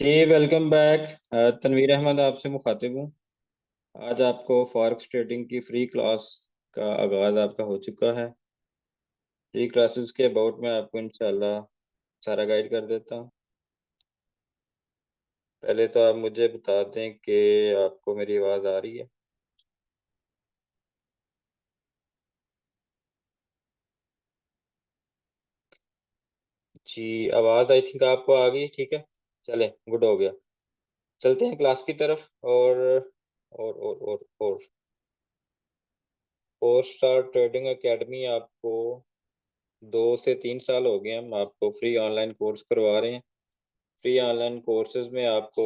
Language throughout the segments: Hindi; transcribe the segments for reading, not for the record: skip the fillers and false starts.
जी वेलकम बैक। तनवीर अहमद आपसे मुखातिब हूँ। आज आपको फॉरेक्स ट्रेडिंग की फ्री क्लास का आगाज़ आपका हो चुका है। फ्री क्लासेस के अबाउट में आपको इंशाल्लाह सारा गाइड कर देता हूँ। पहले तो आप मुझे बता दें कि आपको मेरी आवाज़ आ रही है। जी, आवाज़ आई थिंक आपको आ गई। ठीक है, चले गुड हो गया। चलते हैं क्लास की तरफ। और फोर स्टार ट्रेडिंग एकेडमी आपको 2 से 3 साल हो गए हम आपको फ्री ऑनलाइन कोर्स करवा रहे हैं। फ्री ऑनलाइन कोर्सेज में आपको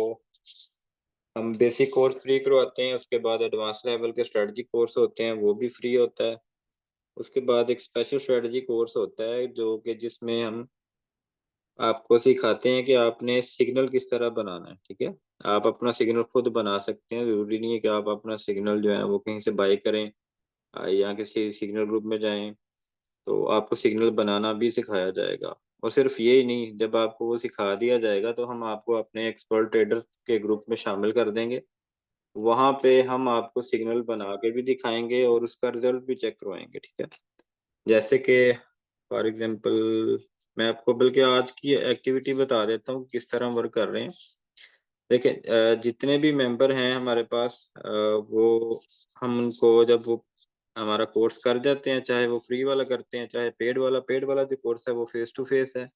हम बेसिक कोर्स फ्री करवाते हैं, उसके बाद एडवांस लेवल के स्ट्रेटजी कोर्स होते हैं वो भी फ्री होता है। उसके बाद एक स्पेशल स्ट्रेटजी कोर्स होता है जो कि जिसमें हम आपको सिखाते हैं कि आपने सिग्नल किस तरह बनाना है। ठीक है, आप अपना सिग्नल खुद बना सकते हैं, जरूरी नहीं है कि आप अपना सिग्नल जो है वो कहीं से बाय करें या किसी सिग्नल ग्रुप में जाएं। तो आपको सिग्नल बनाना भी सिखाया जाएगा। और सिर्फ ये ही नहीं, जब आपको वो सिखा दिया जाएगा तो हम आपको अपने एक्सपर्ट ट्रेडर के ग्रुप में शामिल कर देंगे। वहां पे हम आपको सिग्नल बना के भी दिखाएंगे और उसका रिजल्ट भी चेक करवाएंगे। ठीक है, जैसे कि फॉर एग्जांपल मैं आपको बल्कि आज की एक्टिविटी बता देता हूँ किस तरह हम वर्क कर रहे हैं। देखिए, जितने भी मेंबर हैं हमारे पास, वो हम उनको जब वो हमारा कोर्स कर जाते हैं, चाहे वो फ्री वाला करते हैं चाहे पेड वाला जो कोर्स है वो फेस टू फेस है।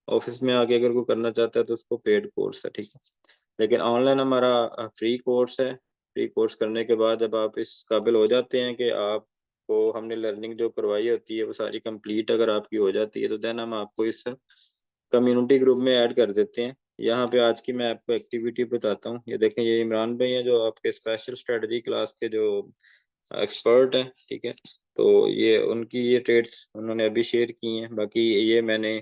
ऑफिस में आके अगर कोई करना चाहता है तो उसको पेड कोर्स है। ठीक है, लेकिन ऑनलाइन हमारा फ्री कोर्स है। फ्री कोर्स करने के बाद जब आप इस काबिल हो जाते हैं कि आपको हमने लर्निंग जो करवाई होती है वो सारी कंप्लीट अगर आपकी हो जाती है तो देन हम आपको इस कम्युनिटी ग्रुप में ऐड कर देते हैं। यहाँ पे आज की मैं आपको एक्टिविटी बताता हूँ। ये देखें, ये इमरान भाई हैं जो आपके स्पेशल स्ट्रेटजी क्लास के जो एक्सपर्ट हैं। ठीक है, तो ये उनकी ये ट्रेड्स उन्होंने अभी शेयर की हैं। बाकी ये मैंने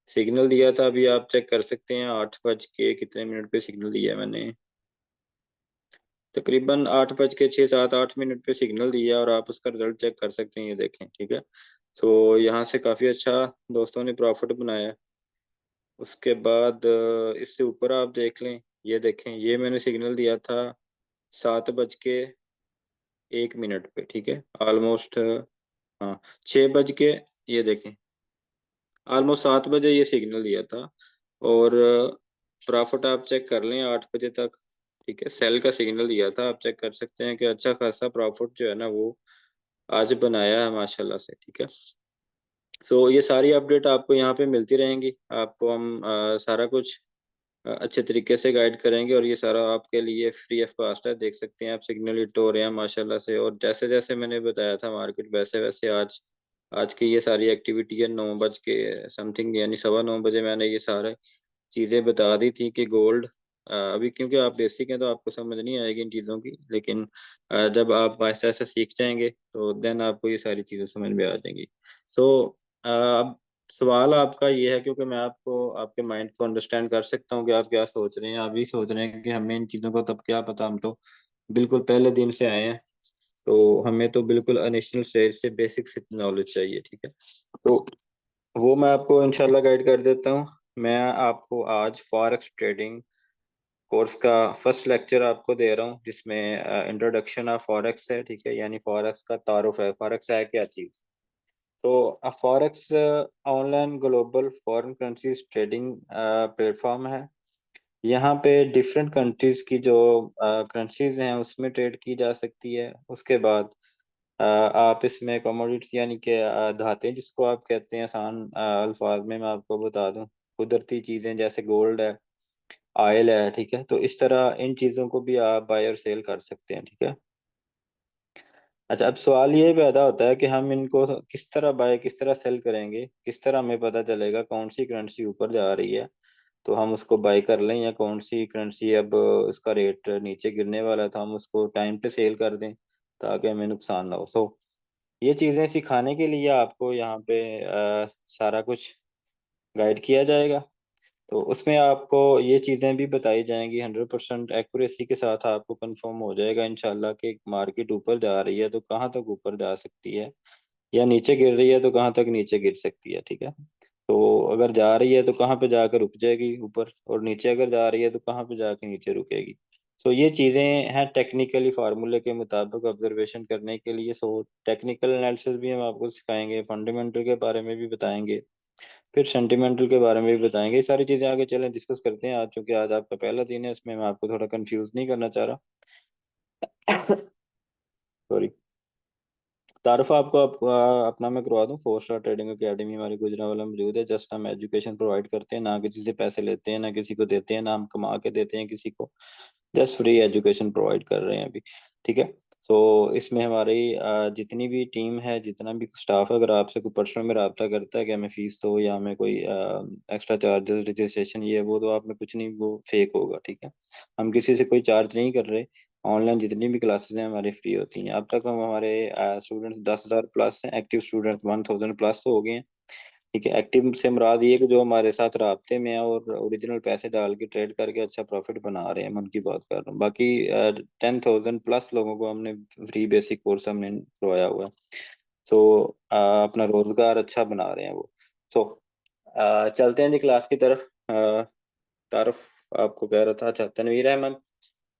सिग्नल दिया था, अभी आप चेक कर सकते हैं 8 बज के कितने मिनट पे सिग्नल दिया है मैंने। तकरीबन 8 बज के 6 7 8 मिनट पे सिग्नल दिया और आप उसका रिजल्ट चेक कर सकते हैं। ये देखें, ठीक है। तो यहाँ से काफ़ी अच्छा दोस्तों ने प्रॉफिट बनाया। उसके बाद इससे ऊपर आप देख लें, ये देखें, ये मैंने सिग्नल दिया था 7 बज के 1 मिनट पे। ठीक है, ऑलमोस्ट हाँ 6 बज के, ये देखें, ऑलमोस्ट 7 बजे ये सिग्नल दिया था। और प्रॉफिट आप चेक कर लें 8 बजे तक। ठीक है, सेल का सिग्नल दिया था, आप चेक कर सकते हैं कि अच्छा खासा प्रॉफिट जो है ना वो आज बनाया है माशाल्लाह से। ठीक है, सो ये सारी अपडेट आपको यहाँ पे मिलती रहेंगी। आपको हम सारा कुछ अच्छे तरीके से गाइड करेंगे और ये सारा आपके लिए फ्री ऑफ कॉस्ट है। देख सकते हैं आप सिग्नल हिट हो रहे हैं माशाल्लाह से। और जैसे जैसे मैंने बताया था मार्केट वैसे वैसे आज आज की ये सारी एक्टिविटी है 9 बज के समथिंग यानी 9:15 बजे मैंने ये सारे चीज़ें बता दी थी कि गोल्ड अभी क्योंकि आप बेसिक हैं तो आपको समझ नहीं आएगी इन चीज़ों की, लेकिन जब आप आहिस्ता आहिस्ता सीख जाएंगे तो देन आपको ये सारी चीज़ें समझ में आ जाएंगी। सो अब सवाल आपका ये है, क्योंकि मैं आपको आपके माइंड को अंडरस्टैंड कर सकता हूँ कि आप क्या सोच रहे हैं। आप भी सोच रहे हैं कि हमें इन चीज़ों को तब क्या पता, हम तो बिल्कुल पहले दिन से आए हैं, तो हमें तो बिल्कुल इनिशियल स्टेज से बेसिक नॉलेज चाहिए। ठीक है, तो वो मैं आपको इंशाल्लाह गाइड कर देता हूँ। मैं आपको आज फॉरेक्स ट्रेडिंग कोर्स का फर्स्ट लेक्चर आपको दे रहा हूँ जिसमें इंट्रोडक्शन ऑफ फॉरेक्स है। ठीक है, यानी फॉरेक्स का तारुफ है, फॉरेक्स है क्या चीज़। तो forex online global foreign currencies trading platform है। यहाँ पे डिफरेंट कंट्रीज की जो करेंसीज हैं उसमें ट्रेड की जा सकती है। उसके बाद आप इसमें कमोडिटी यानी कि धातें जिसको आप कहते हैं आसान अल्फाज में मैं आपको बता दूं, कुदरती चीज़ें जैसे गोल्ड है, ऑयल है। ठीक है, तो इस तरह इन चीज़ों को भी आप बाय और सेल कर सकते हैं। ठीक है, अच्छा, अब सवाल ये पैदा होता है कि हम इनको किस तरह बाय किस तरह सेल करेंगे, किस तरह हमें पता चलेगा कौन सी करेंसी ऊपर जा रही है तो हम उसको बाय कर लें, या कौन सी करेंसी अब उसका रेट नीचे गिरने वाला है तो हम उसको टाइम पे सेल कर दें ताकि हमें नुकसान ना हो। तो ये चीज़ें सिखाने के लिए आपको यहाँ पे सारा कुछ गाइड किया जाएगा। तो उसमें आपको ये चीज़ें भी बताई जाएंगी, 100% एक्यूरेसी के साथ आपको कंफर्म हो जाएगा इंशाल्लाह कि मार्केट ऊपर जा रही है तो कहाँ तक ऊपर जा सकती है, या नीचे गिर रही है तो कहाँ तक नीचे गिर सकती है। ठीक है, तो अगर जा रही है तो कहाँ पे जाकर रुक जाएगी ऊपर, और नीचे अगर जा रही है तो कहाँ पे जाके नीचे रुकेगी। सो ये चीजें हैं टेक्निकली फार्मूले के मुताबिक ऑब्जर्वेशन करने के लिए। सो टेक्निकल एनालिसिस भी हम आपको सिखाएंगे, फंडामेंटल के बारे में भी बताएंगे, फिर सेंटिमेंटल के बारे में भी बताएंगे। ये सारी चीजें आगे चलें डिस्कस करते हैं। आज चूंकि आज आपका पहला दिन है, इसमें मैं आपको थोड़ा कंफ्यूज नहीं करना चाह रहा। सॉरी। तारुफ आपको अपना मैं करवा दूं, 4 स्टार ट्रेडिंग एकेडमी हमारी गुजरांवाला में मौजूद है। जस्ट हम एजुकेशन प्रोवाइड करते हैं, ना किसी से पैसे लेते हैं, ना किसी को देते हैं, ना हम कमा के देते हैं किसी को। जस्ट फ्री एजुकेशन प्रोवाइड कर रहे हैं अभी। ठीक है। सो इसमें हमारी जितनी भी टीम है, जितना भी स्टाफ है, अगर आपसे कोई पर्सनल में रब्ता करता है कि हमें फीस दो या हमें कोई एक्स्ट्रा चार्जेस रजिस्ट्रेशन ये वो, तो आप में कुछ नहीं, वो फेक होगा। ठीक है। हम किसी से कोई चार्ज नहीं कर रहे। ऑनलाइन जितनी भी क्लासेस हैं हमारी फ्री होती हैं। अब तक हम हमारे स्टूडेंट्स 10,000 प्लस हैं, एक्टिव स्टूडेंट 1,000 प्लस तो हो गए हैं। ठीक है। एक्टिव से मुराद ये कि जो हमारे साथ राब्ते में है और ओरिजिनल पैसे डाल के ट्रेड करके अच्छा प्रॉफिट बना रहे हैं, मैं उनकी बात कर रहा हूँ। बाकी 10,000 प्लस लोगों को हमने फ्री बेसिक कोर्स हमने करवाया हुआ है। सो अपना रोजगार अच्छा बना रहे हैं वो। सो चलते हैं जी क्लास की तरफ। तारुफ आपको कह रहा था। अच्छा, Tanveer Ahmed,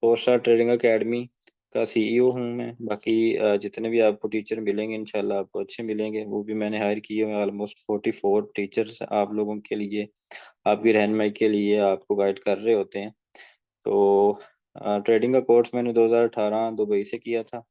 4 star trading academy का सीईओ हूँ मैं। बाकी जितने भी आपको टीचर मिलेंगे इंशाल्लाह आपको अच्छे मिलेंगे। वो भी मैंने हायर किए हुए ऑलमोस्ट 44 टीचर्स आप लोगों के लिए, आपकी रहनुमाई के लिए आपको गाइड कर रहे होते हैं। तो ट्रेडिंग का कोर्स मैंने 2018 दुबई से किया था।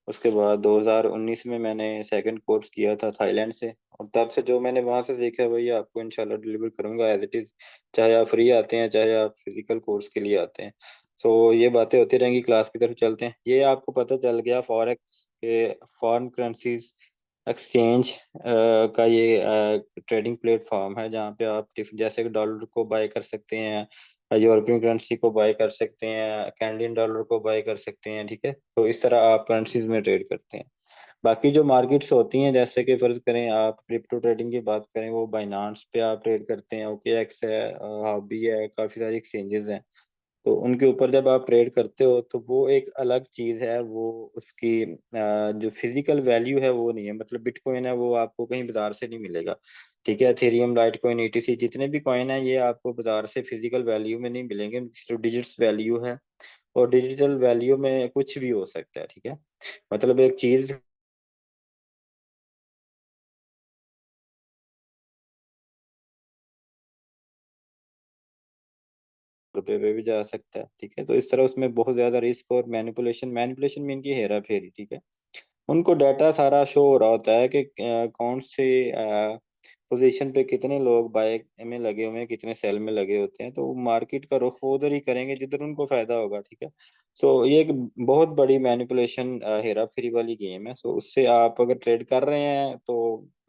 उसके बाद 2019 में मैंने सेकंड कोर्स किया था थाईलैंड से। और तब से जो मैंने वहां से सीखा है वही आपको इंशाल्लाह डिलीवर करूंगा एज इट इज, चाहे आप फ्री आते हैं चाहे आप फिजिकल कोर्स के लिए आते हैं। सो ये बातें होती रहेंगी। क्लास की तरफ चलते हैं। ये आपको पता चल गया फॉरेक्स के, फॉरेन करेंसीज एक्सचेंज का ये ट्रेडिंग प्लेटफॉर्म है, जहाँ पे आप जैसे कि डॉलर को बाय कर सकते हैं, यूरोपियन करेंसी को बाय कर सकते हैं, कैनेडियन डॉलर को बाय कर सकते हैं। ठीक है। तो इस तरह आप करेंसीज में ट्रेड करते हैं। बाकी जो मार्केट्स होती हैं, जैसे कि फर्ज करें आप क्रिप्टो ट्रेडिंग की बात करें, वो बाइनांस पे आप ट्रेड करते हैं, OKX है, हॉबी है, काफी सारी एक्सचेंजेस हैं। तो उनके ऊपर जब आप ट्रेड करते हो तो वो एक अलग चीज है। वो उसकी जो फिजिकल वैल्यू है वो नहीं है। मतलब बिटकॉइन है वो आपको कहीं बाजार से नहीं मिलेगा। ठीक है। एथेरियम, लाइटकॉइन, ETC जितने भी कॉइन है ये आपको बाजार से फिजिकल वैल्यू में नहीं मिलेंगे। जो डिजिट्स वैल्यू है, और डिजिटल वैल्यू में कुछ भी हो सकता है। ठीक है। मतलब एक चीज रुपए पे भी जा सकता है। ठीक है। तो इस तरह उसमें बहुत ज्यादा रिस्क और मैनिपुलेशन, मैनिपुलेशन मीन की हेरा फेरी। ठीक है। उनको डाटा सारा शो हो रहा होता है कि कौन से पोजीशन पे कितने लोग बाय में लगे हुए हैं, कितने सेल में लगे होते हैं। तो मार्केट का रुख वो उधर ही करेंगे जिधर उनको फायदा होगा। ठीक है। सो ये एक बहुत बड़ी मैनिपुलेशन, हेरा फेरी वाली गेम है। सो उससे आप अगर ट्रेड कर रहे हैं तो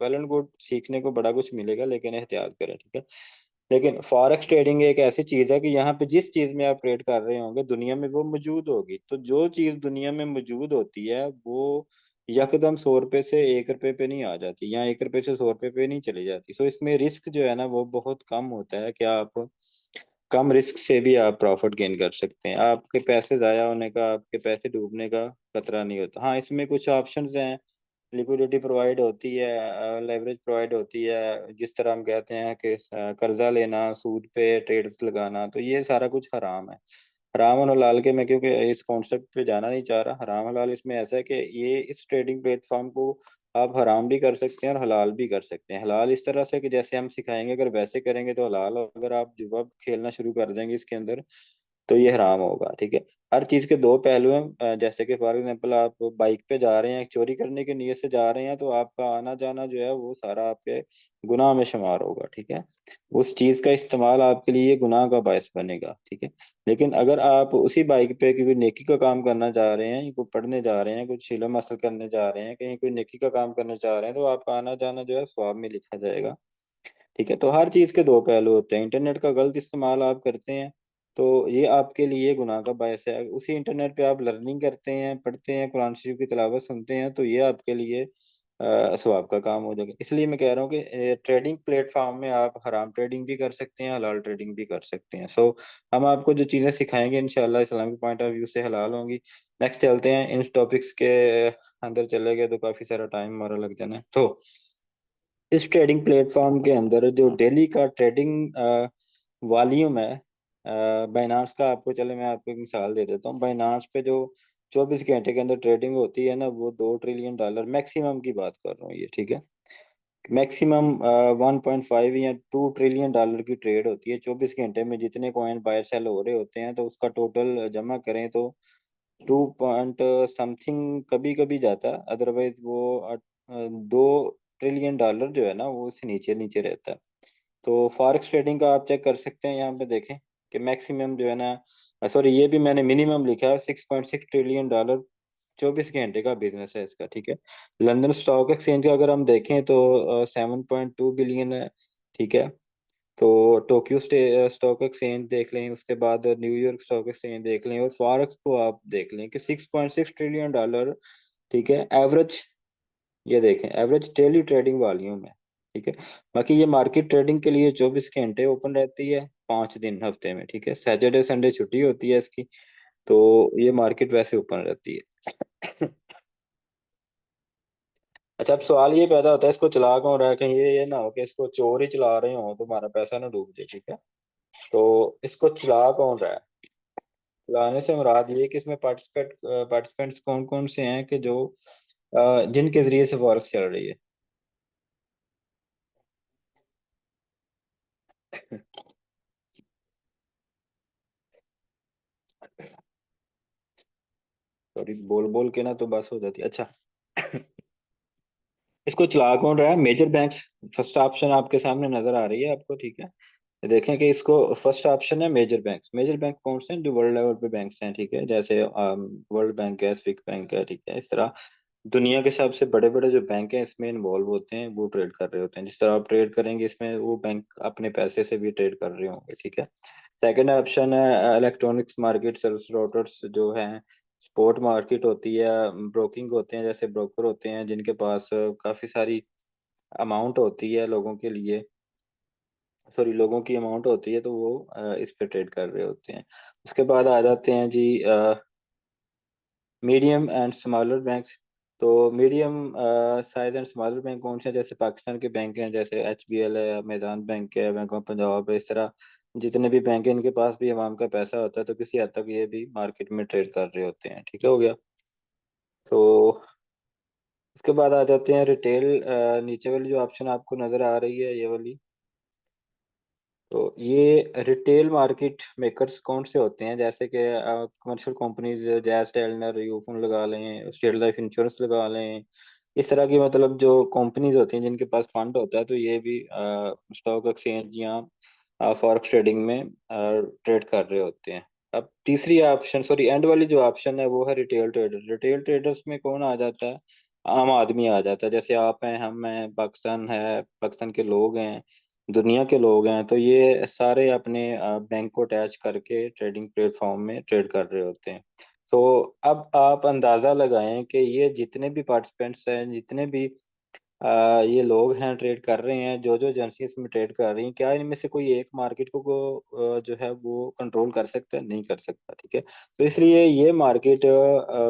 वेल एंड गुड, सीखने को बड़ा कुछ मिलेगा, लेकिन एहतियात करें। ठीक है। लेकिन फॉरेक्स ट्रेडिंग एक ऐसी चीज है कि यहाँ पे जिस चीज में आप ट्रेड कर रहे होंगे दुनिया में वो मौजूद होगी। तो जो चीज दुनिया में मौजूद होती है वो यकदम 100 रुपए से 1 रुपए पे नहीं आ जाती, या 1 रुपए से 100 रुपए पे नहीं चली जाती। सो इसमें रिस्क जो है ना वो बहुत कम होता है कि आप कम रिस्क से भी आप प्रॉफिट गेन कर सकते हैं। आपके पैसे जाया होने का, आपके पैसे डूबने का खतरा नहीं होता। हाँ, इसमें कुछ ऑप्शंस हैं। लिक्विडिटी प्रोवाइड होती है, लेवरेज प्रोवाइड होती है, जिस तरह हम कहते हैं कि कर्जा लेना, सूद पे ट्रेड्स लगाना, तो ये सारा कुछ हराम है। हराम और हलाल के मैं क्योंकि इस कॉन्सेप्ट पे जाना नहीं चाह रहा। हराम हलाल इसमें ऐसा है कि ये इस ट्रेडिंग प्लेटफॉर्म को आप हराम भी कर सकते हैं और हलाल भी कर सकते हैं। हलाल इस तरह से कि जैसे हम सिखाएंगे अगर वैसे करेंगे तो हलाल, और अगर आप जुआ खेलना शुरू कर देंगे इसके अंदर तो ये हराम होगा। ठीक है। हर चीज के दो पहलू हैं। जैसे कि फॉर एग्जांपल आप बाइक पे जा रहे हैं, चोरी करने की नीयत से जा रहे हैं, तो आपका आना जाना जो है वो सारा आपके गुनाह में शुमार होगा। ठीक है। उस चीज का इस्तेमाल आपके लिए गुनाह का बायस बनेगा। ठीक है। लेकिन अगर आप उसी बाइक पे कोई नेकी का काम करना चाह रहे हैं, कोई पढ़ने जा रहे हैं, कुछ इल्म हासिल करने जा रहे हैं, कहीं कोई नेकी का काम करना चाह रहे हैं, तो आपका आना जाना जो है स्वाब में लिखा जाएगा। ठीक है। तो हर चीज के दो पहलू होते हैं। इंटरनेट का गलत इस्तेमाल आप करते हैं तो ये आपके लिए गुनाह का बायस है। उसी इंटरनेट पे आप लर्निंग करते हैं, पढ़ते हैं, कुरान शरीफ की तिलावत सुनते हैं, तो ये आपके लिए सवाब का काम हो जाएगा। इसलिए मैं कह रहा हूँ कि ट्रेडिंग प्लेटफॉर्म में आप हराम ट्रेडिंग भी कर सकते हैं, हलाल ट्रेडिंग भी कर सकते हैं। सो हम आपको जो चीज़ें सिखाएंगे इंशाल्लाह इस्लामिक पॉइंट ऑफ व्यू से हलाल होंगी। नेक्स्ट चलते हैं। इन टॉपिक्स के अंदर चले गए तो काफ़ी सारा टाइम हमारा लग जाना है। तो इस ट्रेडिंग प्लेटफॉर्म के अंदर जो डेली का ट्रेडिंग वॉल्यूम है, बाइनांस का, आपको चले मैं आपको एक मिसाल दे देता हूँ। बाइनांस पे जो 24 घंटे के अंदर ट्रेडिंग होती है ना, वो $2 ट्रिलियन मैक्सिमम की बात कर रहा हूँ ये, ठीक है। मैक्सिमम 1.5 या $2 ट्रिलियन की ट्रेड होती है 24 घंटे में। जितने कॉइन बाय सेल हो रहे होते हैं तो उसका टोटल जमा करें तो 2 पॉइंट समथिंग कभी कभी जाता है, अदरवाइज वो $2 ट्रिलियन जो है ना वो उससे नीचे नीचे रहता है। तो फॉरेक्स ट्रेडिंग का आप चेक कर सकते हैं, यहाँ पे देखें कि मैक्सिमम जो है ना, सॉरी ये भी मैंने मिनिमम लिखा है, $6.6 ट्रिलियन 24 घंटे का बिजनेस है इसका, ठीक है। लंदन स्टॉक एक्सचेंज का अगर हम देखें तो 7.2 बिलियन है, ठीक है। तो टोक्यो स्टॉक एक्सचेंज देख लें, उसके बाद न्यूयॉर्क स्टॉक एक्सचेंज देख लें, और फॉरेक्स को आप देख लें कि $6.6 ट्रिलियन, ठीक है, एवरेज। ये देखें एवरेज डेली ट्रेडिंग वॉल्यूम है, ठीक है। बाकी ये मार्केट ट्रेडिंग के लिए 24 घंटे ओपन रहती है, 5 दिन हफ्ते में, ठीक है। सैटरडे संडे छुट्टी होती है इसकी। तो ये मार्केट वैसे ओपन रहती है। अच्छा, अब सवाल ये पैदा होता है, इसको चला कौन रहा है? कहीं ये ना हो कि इसको चोर ही चला रहे हो तो हमारा पैसा ना डूब जाए, ठीक है। तो इसको चला कौन रहा है? चलाने से मुराद ये कि इसमें पार्टिसिपेंट्स कौन कौन से हैं कि जो जिनके जरिए से फॉरेक्स चल रही है। सॉरी, बोल बोल के ना तो बस हो जाती है। अच्छा, इसको चला कौन रहा है? Major banks. फर्स्ट ऑप्शन आपके सामने नजर आ रही है आपको, ठीक है। देखें कि इसको फर्स्ट ऑप्शन है मेजर बैंक्स। मेजर बैंक कौन से हैं? जो वर्ल्ड लेवल पे बैंक्स हैं, ठीक है, जैसे वर्ल्ड बैंक है, स्विक बैंक है, ठीक है। इस तरह दुनिया के सबसे बड़े बड़े जो बैंक हैं इसमें इन्वॉल्व होते हैं, वो ट्रेड कर रहे होते हैं। जिस तरह आप ट्रेड करेंगे इसमें, वो बैंक अपने पैसे से भी ट्रेड कर रहे होंगे, ठीक है। सेकंड ऑप्शन है इलेक्ट्रॉनिक्स मार्केट सर्विस रोटर्स जो हैं। स्पॉट मार्केट होती है, ब्रोकिंग होते हैं, जैसे ब्रोकर होते हैं जिनके पास काफी सारी अमाउंट होती है लोगों के लिए, सॉरी लोगों की अमाउंट होती है, तो वो इस पे ट्रेड कर रहे होते हैं। उसके बाद आ जाते हैं जी मीडियम एंड स्मॉलर बैंक्स। तो medium size and smaller bank कौन से हैं? जैसे पाकिस्तान के बैंक हैं, जैसे HBL है, मैदान बैंक है, बैंक ऑफ पंजाब है। इस तरह जितने भी बैंक हैं इनके पास भी अवाम का पैसा होता है, तो किसी हद तक ये भी मार्केट में ट्रेड कर रहे होते हैं, ठीक है, हो गया। तो उसके बाद आ जाते हैं रिटेल। नीचे वाली जो ऑप्शन आपको नजर आ रही है, ये वाली, तो ये रिटेल मार्केट मेकर्स कौन से होते हैं? जैसे कि कमर्शियल कंपनीज, जैस टेलनर, यूफोन लगा लें, स्टेट लाइफ इंश्योरेंस लगा लें। इस तरह की मतलब जो कंपनीज होती हैं जिनके पास फंड होता है, तो ये भी स्टॉक एक्सचेंज या फॉरेक्स ट्रेडिंग में ट्रेड कर रहे होते हैं। अब तीसरी ऑप्शन, सॉरी एंड वाली जो ऑप्शन है, वो है रिटेल ट्रेडर। रिटेल ट्रेडर्स में कौन आ जाता है? आम आदमी आ जाता है, जैसे आप हैं, हम हैं, पाकिस्तान है, पाकिस्तान के लोग हैं, दुनिया के लोग हैं। तो ये सारे अपने बैंक को अटैच करके ट्रेडिंग प्लेटफॉर्म में ट्रेड कर रहे होते हैं। तो अब आप अंदाजा लगाएं कि ये जितने भी पार्टिसिपेंट्स हैं, जितने भी ये लोग हैं ट्रेड कर रहे हैं, जो जो एजेंसी इसमें ट्रेड कर रही हैं, क्या इनमें से कोई एक मार्केट को जो है वो कंट्रोल कर सकता है? नहीं कर सकता, ठीक है। तो इसलिए ये मार्केट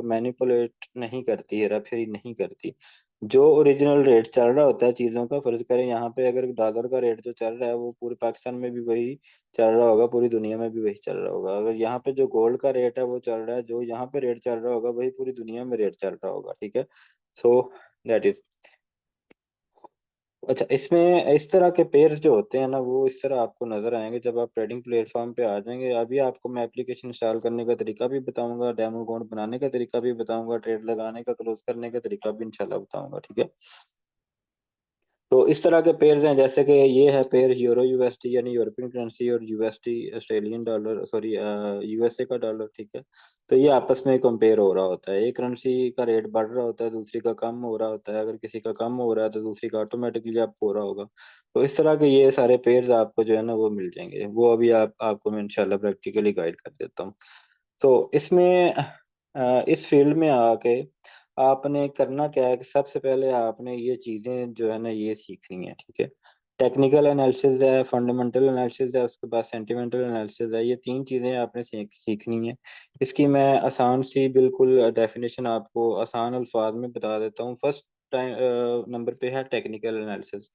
मैनिपुलेट नहीं करती, हेराफेरी नहीं करती। जो ओरिजिनल रेट चल रहा होता है चीजों का, फर्ज करें यहाँ पे अगर डॉलर का रेट जो चल रहा है वो पूरे पाकिस्तान में भी वही चल रहा होगा, पूरी दुनिया में भी वही चल रहा होगा। अगर यहाँ पे जो गोल्ड का रेट है वो चल रहा है, जो यहाँ पे रेट चल रहा होगा वही पूरी दुनिया में रेट चल रहा होगा, ठीक है। So that is. अच्छा, इसमें इस तरह के पेयर्स जो होते हैं ना, वो इस तरह आपको नजर आएंगे जब आप ट्रेडिंग प्लेटफॉर्म पे आ जाएंगे। अभी आपको मैं एप्लीकेशन इंस्टॉल करने का तरीका भी बताऊंगा, डेमो अकाउंट बनाने का तरीका भी बताऊंगा, ट्रेड लगाने का, क्लोज करने का तरीका भी इंशाल्लाह बताऊंगा, ठीक है। तो इस तरह के पेयर्स हैं, जैसे कि ये है पेयर यूरो USD, यानी यूरोपियन करेंसी, और USD Australian dollar, sorry USA का डॉलर, ठीक है। तो ये आपस में कंपेयर हो रहा होता है, एक करेंसी का रेट बढ़ रहा होता है, दूसरी का कम हो रहा होता है। अगर किसी का कम हो रहा है तो दूसरी का ऑटोमेटिकली अप हो रहा होगा। तो इस तरह के ये सारे पेयर्स आपको जो है ना वो मिल जाएंगे। वो अभी आपको मैं इंशाल्लाह प्रैक्टिकली गाइड कर देता हूँ। तो इसमें इस फील्ड में आके आपने करना क्या है कि सबसे पहले आपने ये चीजें जो है ना ये सीखनी है, ठीक है। टेक्निकल एनालिसिस है, फंडामेंटल एनालिसिस है, उसके बाद सेंटिमेंटल एनालिसिस है। ये तीन चीजें आपने सीखनी है। इसकी मैं आसान सी बिल्कुल डेफिनेशन आपको आसान अल्फाज में बता देता हूँ। फर्स्ट टाइम नंबर पे है टेक्निकल एनालिसिस।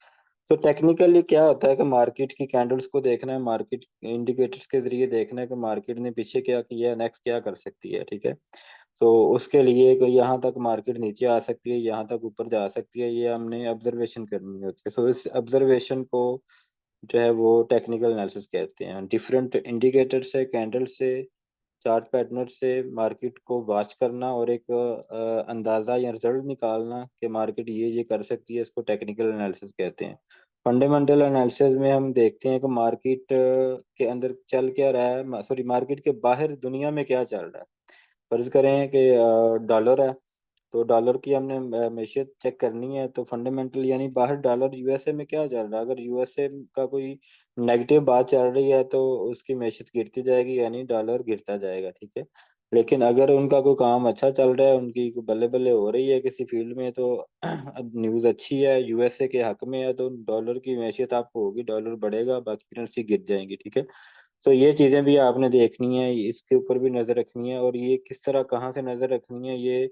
तो टेक्निकली क्या होता है कि मार्केट की कैंडल्स को देखना है, मार्केट इंडिकेटर्स के जरिए देखना है कि मार्केट ने पीछे क्या किया है, नेक्स्ट क्या कर सकती है, ठीक है। तो उसके लिए कि यहाँ तक मार्केट नीचे आ सकती है, यहाँ तक ऊपर जा सकती है, ये हमने ऑब्जर्वेशन करनी होती है। सो इस ऑब्जर्वेशन को जो है वो टेक्निकल एनालिसिस कहते हैं। डिफरेंट इंडिकेटर से, कैंडल से, चार्ट पैटर्न से मार्केट को वॉच करना और एक अंदाजा या रिजल्ट निकालना कि मार्केट ये कर सकती है, इसको टेक्निकल एनालिसिस कहते हैं। फंडामेंटल एनालिसिस में हम देखते हैं कि मार्केट के अंदर चल क्या रहा है, सॉरी मार्केट के बाहर दुनिया में क्या चल रहा है। फर्ज करें कि डॉलर है, तो डॉलर की हमने मैशियत चेक करनी है, तो फंडामेंटल यानी बाहर डॉलर यूएसए में क्या चल रहा है। अगर यूएसए का कोई नेगेटिव बात चल रही है तो उसकी मैशियत गिरती जाएगी, यानी डॉलर गिरता जाएगा, ठीक है। लेकिन अगर उनका कोई काम अच्छा चल रहा है, उनकी कोई बल्ले बल्ले हो रही है किसी फील्ड में, तो न्यूज़ अच्छी है, यूएसए के हक में है, तो डॉलर की मैशियत आपको होगी, डॉलर बढ़ेगा, बाकी करेंसी गिर जाएंगी, ठीक है। तो ये चीजें भी आपने देखनी है, इसके ऊपर भी नजर रखनी है, और ये किस तरह कहाँ से नजर रखनी है, ये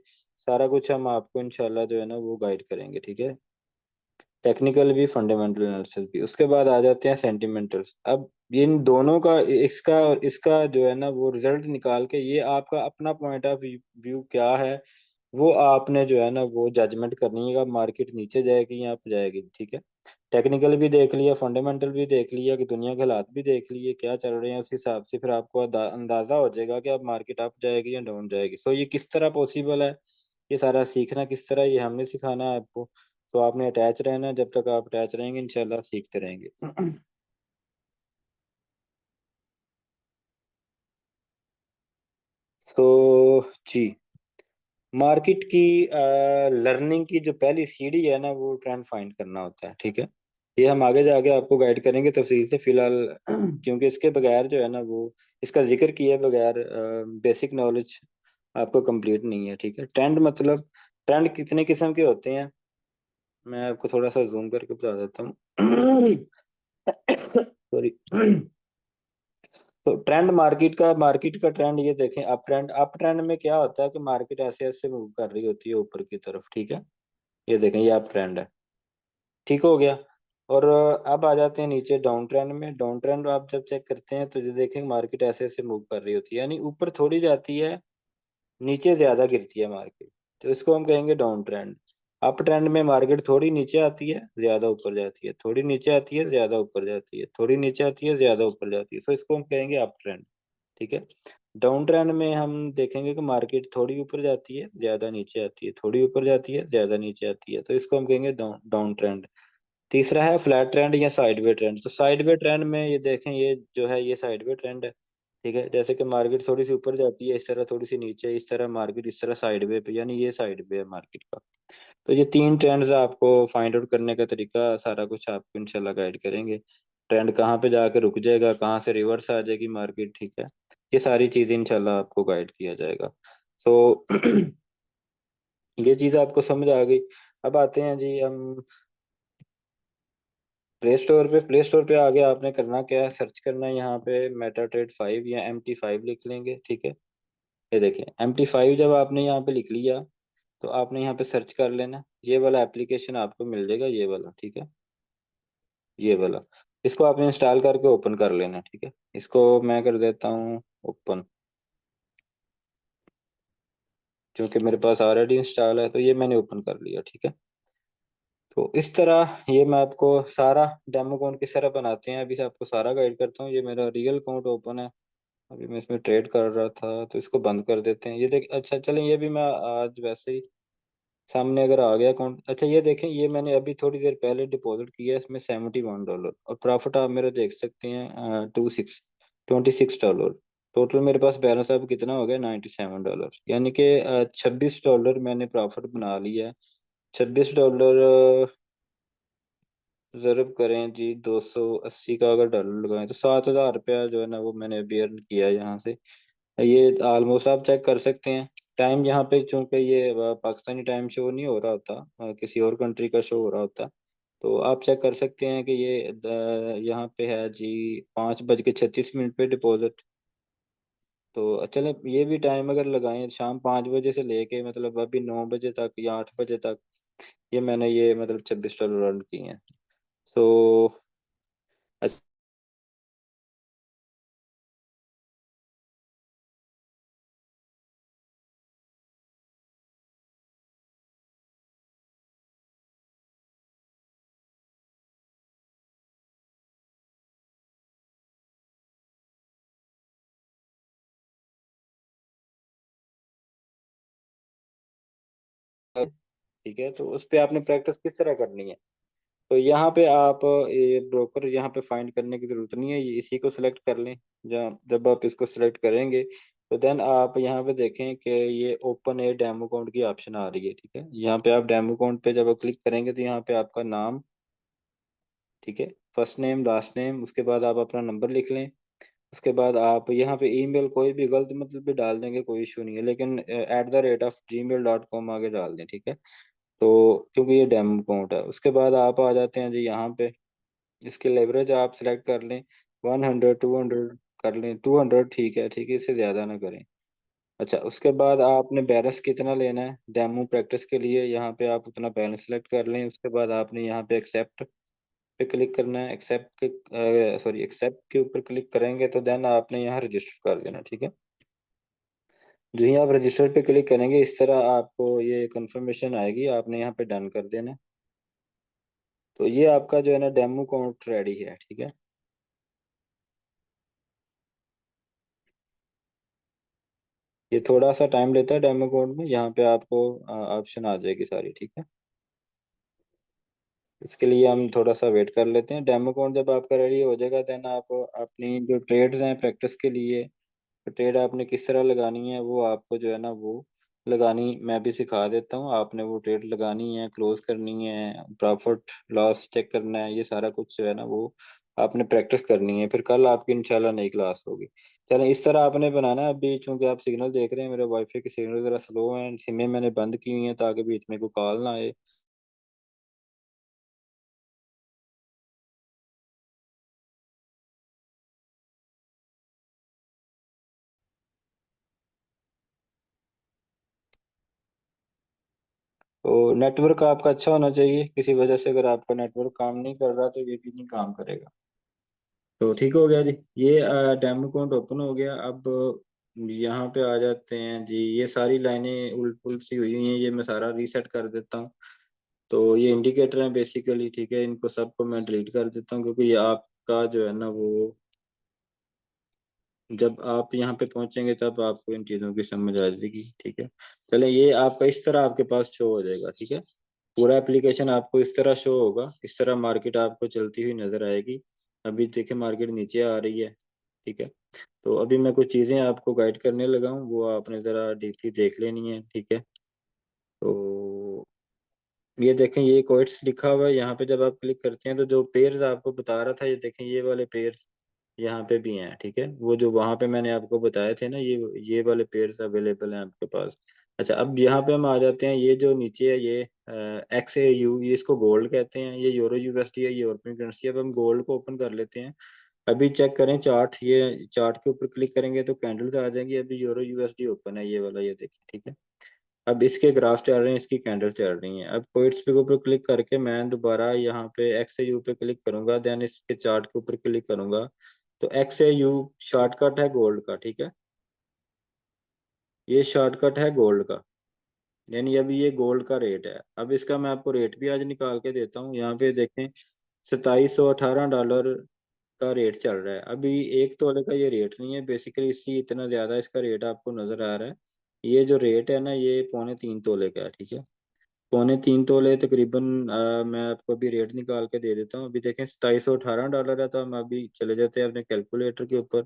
सारा कुछ हम आपको इंशाल्लाह जो है ना वो गाइड करेंगे, ठीक है। टेक्निकल भी, फंडामेंटल एनालिसिस भी। उसके बाद आ जाते हैं सेंटिमेंटल्स। अब इन दोनों का, इसका और इसका जो है ना वो रिजल्ट निकाल के, ये आपका अपना पॉइंट ऑफ व्यू क्या है, वो आपने जो है ना वो जजमेंट करनी है कि मार्केट नीचे जाएगी या up जाएगी, ठीक है। टेक्निकल भी देख लिया, फंडामेंटल भी देख लिया, कि दुनिया के हालात भी देख लिए क्या चल रहे हैं, उस हिसाब से फिर आपको अंदाजा हो जाएगा कि अब मार्केट अप जाएगी या डाउन जाएगी। सो ये किस तरह पॉसिबल है, ये सारा सीखना किस तरह, ये हमने सिखाना है आपको। तो आपने अटैच रहना है, जब तक आप अटैच रहेंगे इंशाल्लाह सीखते रहेंगे। तो जी, मार्केट की लर्निंग की जो पहली सीढ़ी है ना वो ट्रेंड फाइंड करना होता है, ठीक है। ये हम आगे जाके आपको गाइड करेंगे तफसील से, फिलहाल क्योंकि इसके बगैर जो है ना वो, इसका जिक्र किए बगैर बेसिक नॉलेज आपको कंप्लीट नहीं है, ठीक है। ट्रेंड मतलब, ट्रेंड कितने किस्म के होते हैं, मैं आपको थोड़ा सा जूम करके बता देता हूँ। सॉरी। तो ट्रेंड मार्केट का ट्रेंड ये देखें, अप ट्रेंड में क्या होता है कि मार्केट ऐसे ऐसे मूव कर रही होती है ऊपर की तरफ, ठीक है। ये देखें, ये अप ट्रेंड है, ठीक हो गया। और अब आ जाते हैं नीचे डाउन ट्रेंड में। डाउन ट्रेंड आप जब चेक करते हैं तो ये देखें मार्केट ऐसे ऐसे मूव कर रही होती है, यानी ऊपर थोड़ी जाती है, नीचे ज्यादा गिरती है मार्केट, तो इसको हम कहेंगे डाउन ट्रेंड। अप ट्रेंड में मार्केट थोड़ी नीचे आती है, ज्यादा ऊपर जाती है, थोड़ी नीचे आती है, ज्यादा ऊपर जाती है, थोड़ी नीचे आती है, ज्यादा ऊपर जाती है, तो इसको हम कहेंगे अप ट्रेंड, ठीक है। डाउन ट्रेंड में हम देखेंगे कि मार्केट थोड़ी ऊपर जाती है, ज्यादा नीचे आती है, थोड़ी ऊपर जाती है, ज्यादा नीचे आती है, तो इसको हम कहेंगे डाउन डाउन ट्रेंड। तीसरा है फ्लैट ट्रेंड या साइडवे ट्रेंड। तो साइडवे ट्रेंड में ये देखें, ये जो है ये साइडवे ट्रेंड है, ठीक है। जैसे कि मार्केट थोड़ी सी ऊपर जाती है, इस तरह थोड़ी सी नीचे, इस तरह मार्केट इस तरह साइडवे पे, यानी ये साइडवे है मार्केट का। तो ये तीन ट्रेंड्स आपको फाइंड आउट करने का तरीका, सारा कुछ आपको इंशाल्लाह गाइड करेंगे। ट्रेंड कहाँ पे जाकर रुक जाएगा, कहाँ से रिवर्स आ जाएगी मार्केट, ठीक है। ये सारी चीजें इंशाल्लाह आपको गाइड किया जाएगा। तो ये चीज आपको समझ आ गई। अब आते हैं जी हम प्ले स्टोर पे आगे आपने करना क्या है, सर्च करना है यहाँ पे मेटाट्रेड 5 या MT5 लिख लेंगे, ठीक है। ये देखिए MT5 जब आपने यहाँ पे लिख लिया, तो आपने यहाँ पे सर्च कर लेना, ये वाला एप्लीकेशन आपको मिल जाएगा, ये वाला, ठीक है। ये वाला, इसको आपने इंस्टॉल करके ओपन कर लेना, ठीक है। इसको मैं कर देता हूँ ओपन, क्योंकि मेरे पास ऑलरेडी इंस्टॉल है, तो ये मैंने ओपन कर लिया, ठीक है। तो इस तरह ये मैं आपको सारा डेमो अकाउंट किस तरह बनाते हैं अभी से आपको सारा गाइड करता हूँ। ये मेरा रियल अकाउंट ओपन है, अभी मैं इसमें ट्रेड कर रहा था, तो इसको बंद कर देते हैं। ये देख, अच्छा चलें, ये भी मैं आज वैसे ही सामने अगर आ गया अकाउंट, अच्छा ये देखें, ये मैंने अभी थोड़ी देर पहले डिपॉजिट किया है, इसमें $71, और प्रॉफिट आप मेरा देख सकते हैं 26 टोटल मेरे पास बैलेंस अब कितना हो गया, $97, यानी कि $26 मैंने प्रॉफिट बना लिया है। $26 रिजर्व करें जी, 280 का अगर डॉलर लगाएं तो $7,000 जो है ना वो मैंने अभी अर्न किया है यहाँ से। ये ऑलमोस्ट आप चेक कर सकते हैं। टाइम यहाँ पे चूंकि ये पाकिस्तानी टाइम शो नहीं हो रहा होता, किसी और कंट्री का शो हो रहा होता, तो आप चेक कर सकते हैं कि ये यहाँ पे है जी 5:36 पे डिपॉजिट। तो चले, ये भी टाइम अगर लगाएं शाम 5 बजे से लेके मतलब अभी 9 बजे तक या 8 बजे तक, ये मैंने ये मतलब $26 अर्न किए हैं। तो ठीक है, तो उस पे आपने प्रैक्टिस किस तरह करनी है। तो यहाँ पे आप ये ब्रोकर यहाँ पे फाइंड करने की जरूरत नहीं है, ये इसी को सिलेक्ट कर लें। जब जब आप इसको सिलेक्ट करेंगे तो देन आप यहाँ पे देखें कि ये ओपन ए डेमो अकाउंट की ऑप्शन आ रही है। ठीक है, यहाँ पे आप डेमो अकाउंट पे जब आप क्लिक करेंगे तो यहाँ पे आपका नाम, ठीक है, फर्स्ट नेम लास्ट नेम, उसके बाद आप अपना नंबर लिख लें। उसके बाद आप यहाँ पे ईमेल कोई भी गलत मतलब भी डाल देंगे, कोई इशू नहीं है, लेकिन @gmail.com आगे डाल दें। ठीक है, तो क्योंकि ये डेमो अकाउंट है। उसके बाद आप आ जाते हैं जी यहाँ पे, इसके लेवरेज आप सिलेक्ट कर लें, 100 200 कर लें, 200 ठीक है, ठीक है, इससे ज़्यादा ना करें। अच्छा, उसके बाद आपने बैलेंस कितना लेना है डेमो प्रैक्टिस के लिए, यहाँ पे आप उतना बैलेंस सेलेक्ट कर लें। उसके बाद आपने यहाँ पे एक्सेप्ट पे क्लिक करना है। एक्सेप्ट के सॉरी एक्सेप्ट के ऊपर क्लिक करेंगे तो देन आपने यहाँ रजिस्टर कर देना। ठीक है, जो ही आप रजिस्टर पे क्लिक करेंगे इस तरह आपको ये कंफर्मेशन आएगी, आपने यहाँ पे डन कर देना। तो ये आपका जो है ना डेमो अकाउंट रेडी है। ठीक है, ये थोड़ा सा टाइम लेता है डेमो कोड में, यहाँ पे आपको ऑप्शन आ जाएगी सारी। ठीक है, इसके लिए हम थोड़ा सा वेट कर लेते हैं। डेमो कोड जब आपका रेडी हो जाएगा देन आप अपनी जो ट्रेड्स हैं प्रैक्टिस के लिए, तो ट्रेड आपने किस तरह लगानी है वो आपको जो है ना वो लगानी मैं भी सिखा देता हूँ। आपने वो ट्रेड लगानी है, क्लोज करनी है, प्रॉफिट लॉस चेक करना है, ये सारा कुछ जो है ना वो आपने प्रैक्टिस करनी है। फिर कल आपकी इंशाल्लाह नई क्लास होगी। चलें, इस तरह आपने बनाना है। अभी चूंकि आप सिग्नल देख रहे हैं मेरे वाईफाई के सिग्नल जरा स्लो हैं, सिमें मैंने बंद की हुई हैं ताकि बीच में कोई कॉल ना आए। तो नेटवर्क आपका अच्छा होना चाहिए, किसी वजह से अगर आपका नेटवर्क काम नहीं कर रहा तो ये भी नहीं काम करेगा। तो ठीक हो गया जी, ये डेमो अकाउंट ओपन हो गया। अब यहाँ पे आ जाते हैं जी, ये सारी लाइनें उल्ट पुल्ट सी हुई हुई हैं, ये मैं सारा रीसेट कर देता हूँ। तो ये इंडिकेटर हैं बेसिकली। ठीक है, इनको सबको मैं डिलीट कर देता हूँ क्योंकि ये आपका जो है ना वो जब आप यहाँ पे पहुंचेंगे तब आपको इन चीज़ों की समझ आ जाएगी। ठीक है, चले, ये आपका इस तरह आपके पास शो हो जाएगा। ठीक है, पूरा एप्लीकेशन आपको इस तरह शो होगा, इस तरह मार्केट आपको चलती हुई नजर आएगी। अभी देखिए मार्केट नीचे आ रही है। ठीक है, तो अभी मैं कुछ चीज़ें आपको गाइड करने लगा हूँ, वो आपने ज़रा डीपली देख लेनी है। ठीक है, तो ये देखें, ये कोट्स लिखा हुआ है यहाँ पे। जब आप क्लिक करते हैं तो जो पेयर्स आपको बता रहा था, ये देखें ये वाले पेयर्स यहाँ पे भी हैं। ठीक है, वो जो वहां पे मैंने आपको बताए थे ना, ये वाले पेयर्स अवेलेबल हैं आपके पास। अच्छा, अब यहाँ पे हम आ जाते हैं, ये जो नीचे है ये XAU, ये इसको गोल्ड कहते हैं, ये यूरो USD है, ये यूरोपियन करेंसी। अब हम गोल्ड को ओपन कर लेते हैं। अभी चेक करें चार्ट, ये चार्ट के ऊपर क्लिक करेंगे तो कैंडल्स आ जाएंगी। अभी यूरो USD ओपन है, ये वाला, ये देखिए। ठीक है, अब इसके ग्राफ चल रहे हैं, इसकी कैंडल चल रही हैं। अब कोइट्स पे ऊपर क्लिक करके मैं दोबारा यहाँ पे XAU पे क्लिक करूंगा, देन इसके चार्ट के ऊपर क्लिक करूंगा। तो XAU शॉर्टकट है गोल्ड का। ठीक है, ये शॉर्टकट है गोल्ड का, यानी अभी ये गोल्ड का रेट है। अब इसका मैं आपको रेट भी आज निकाल के देता हूँ। यहाँ पे देखें, $2718 का रेट चल रहा है। अभी 1 तोले का ये रेट नहीं है बेसिकली, इसलिए इतना ज्यादा इसका रेट आपको नजर आ रहा है। ये जो रेट है ना ये 2.75 तोले का है। ठीक है, 2.75 तोले तकरीबन मैं आपको अभी रेट निकाल के दे देता हूँ। अभी देखें $2718 है, तो हम अभी चले जाते हैं अपने कैलकुलेटर के ऊपर।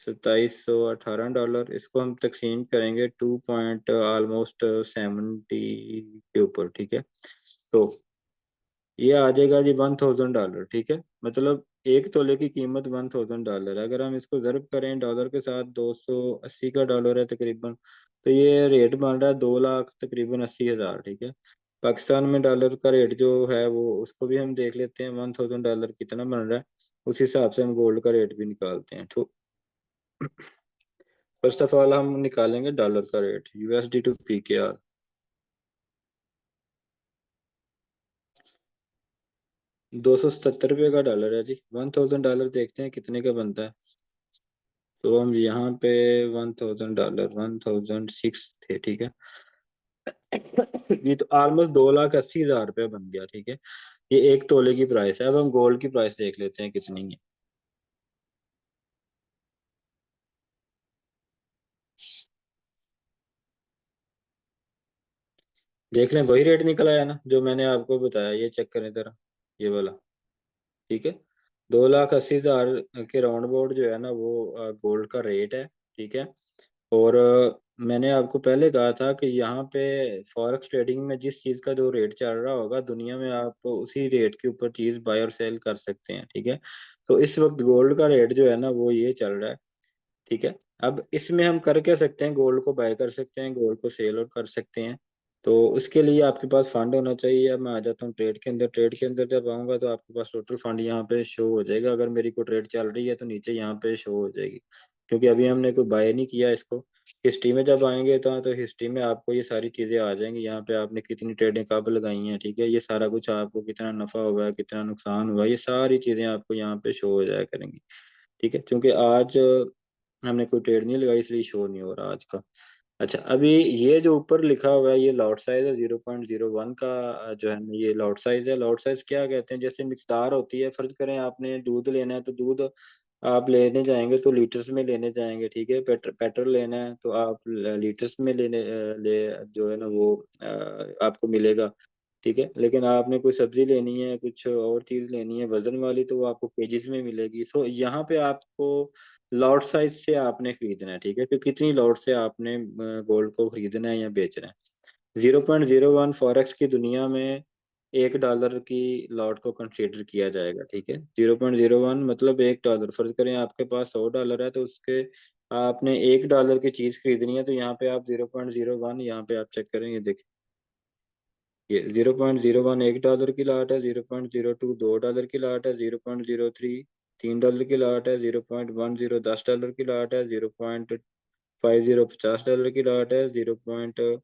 $2718, इसको हम तकसीम करेंगे 2 पॉइंट ऑलमोस्ट 70 के ऊपर। ठीक है, तो ये आ जाएगा जी $1000। ठीक है, मतलब 1 तोले की कीमत $1000 है। अगर हम इसको ज़र्ब करें डॉलर के साथ, 280 का डॉलर है तकरीबन, तो ये रेट बन रहा है 2 लाख तकरीबन 80 हज़ार। ठीक है, पाकिस्तान में डॉलर का रेट जो है वो उसको भी हम देख लेते हैं, $1000 कितना बन रहा है, उस हिसाब से हम गोल्ड का रेट भी निकालते हैं। तो फर्स्ट ऑफ ऑल हम निकालेंगे डॉलर का रेट, USD टू PKR। 277 रुपये का डॉलर है जी। $1000 देखते हैं कितने का बनता है। तो हम यहाँ पे $1000, 1006 थे, ठीक है। ये तो ऑलमोस्ट 2,80,000 रुपये बन गया, ठीक है। ये 1 तोले की प्राइस है। अब हम गोल्ड की प्राइस देख लेते हैं कितनी है। देख लें, वही रेट निकल आया ना जो मैंने आपको बताया। ये चेक करें जरा, ये वाला, ठीक है। 2,80,000 के राउंड अबाउट जो है ना वो गोल्ड का रेट है, ठीक है। और मैंने आपको पहले कहा था कि यहाँ पे फॉरेक्स ट्रेडिंग में जिस चीज़ का जो रेट चल रहा होगा दुनिया में, आप उसी रेट के ऊपर चीज़ बाय और सेल कर सकते हैं, ठीक है। तो इस वक्त गोल्ड का रेट जो है ना वो ये चल रहा है, ठीक है। अब इसमें हम कर क्या सकते हैं, गोल्ड को बाय कर सकते हैं, गोल्ड को सेल और कर सकते हैं। तो उसके लिए आपके पास फंड होना चाहिए। अब मैं आ जाता हूँ ट्रेड के अंदर। ट्रेड के अंदर जब आऊँगा तो आपके पास टोटल फंड यहाँ पे शो हो जाएगा। अगर मेरी कोई ट्रेड चल रही है तो नीचे यहाँ पे शो हो जाएगी, क्योंकि अभी हमने कोई बाय नहीं किया इसको। हिस्ट्री में जब आएंगे तो हिस्ट्री में आपको ये सारी चीज़ें आ जाएंगी। यहाँ पे आपने कितनी ट्रेडें कब लगाई हैं, ठीक है। ये सारा कुछ आपको कितना नफ़ा हुआ है, कितना नुकसान हुआ है, ये सारी चीज़ें आपको यहाँ पे शो हो जाया करेंगी, ठीक है। क्योंकि आज हमने कोई ट्रेड नहीं लगाई इसलिए शो नहीं हो रहा आज का। अच्छा, अभी ये जो ऊपर लिखा हुआ है ये लॉट साइज है 0.01 का। जो है ना ये लॉट साइज है। लॉट साइज क्या कहते हैं, जैसे मिकदार होती है। फर्ज करें आपने दूध लेना है तो दूध आप लेने जाएंगे तो लीटर्स में लेने जाएंगे, ठीक है। पेट्रोल लेना है तो आप लीटर्स में ले जो है ना वो आपको मिलेगा, ठीक है। लेकिन आपने कोई सब्जी लेनी है, कुछ और चीज लेनी है वजन वाली, तो वो आपको केजीज में मिलेगी। सो यहाँ पे आपको लॉट साइज से आपने खरीदना है, ठीक है। कि कितनी लॉट से आपने गोल्ड को खरीदना है या बेचना है। 0.01 फॉरेक्स की दुनिया में $1 की लॉट को कंसीडर किया जाएगा, ठीक है। 0.01 मतलब $1। फर्ज करें आपके पास $100 है तो उसके आपने $1 की चीज खरीदनी है, तो यहाँ पे आप 0.01, यहाँ पे आप चेक करें, ये देखिए, ये 0.01 $1 की लाट है। 0.02 $2 की लाट है। 0.03 $3 की लाट है। 0.10 $10 की लाट है। 0.50 $50 की लाट है। 0.90